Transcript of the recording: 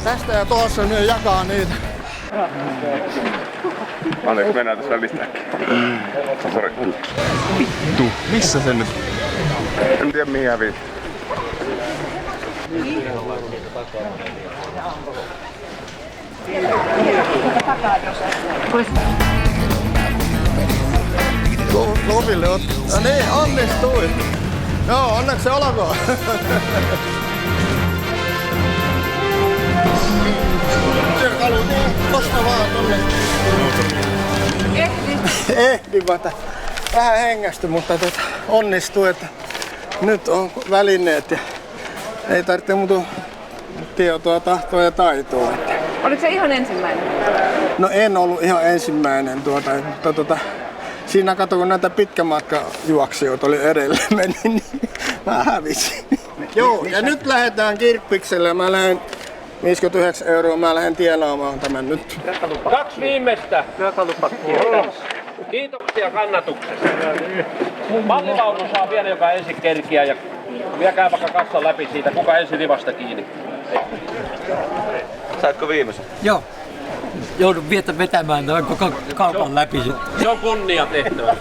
Tästä ja tuossa ne jakaa niitä. Anteeksi, mennään tässä välistääkin. Sori. Vittu, missä se nyt? En tiedä mihin hävii. Loville on. No niin, onnistui. Joo, onneksi olkoon. Työkalu, niin, tosta vaan tonne. Ehdin vasta. Vähän hengästy, mutta onnistui, että nyt on välineet ja ei tarvitse muuta tietoa, tahtoa ja taitoa. Oliko se ihan ensimmäinen? No en ollut ihan ensimmäinen, mutta siinä kato, kun näitä pitkämatkajuoksijoita oli edellä meni, niin mä hävisin. Joo, ja nyt lähdetään Kirppikselle. Mä lähden 59 €, mä lähden tienaamaan tämän nyt. 2 viimeistä. Kiitoksia kannatuksesta. Mallivaunu saa vielä, joka ensin kerkiää ja viekää vaikka kassan läpi siitä, kuka ensin rivasta kiinni. Saitko viimeisen? Joo. Joudun vetämään tämän koko kaupan läpi. Se on kunnia tehtävä.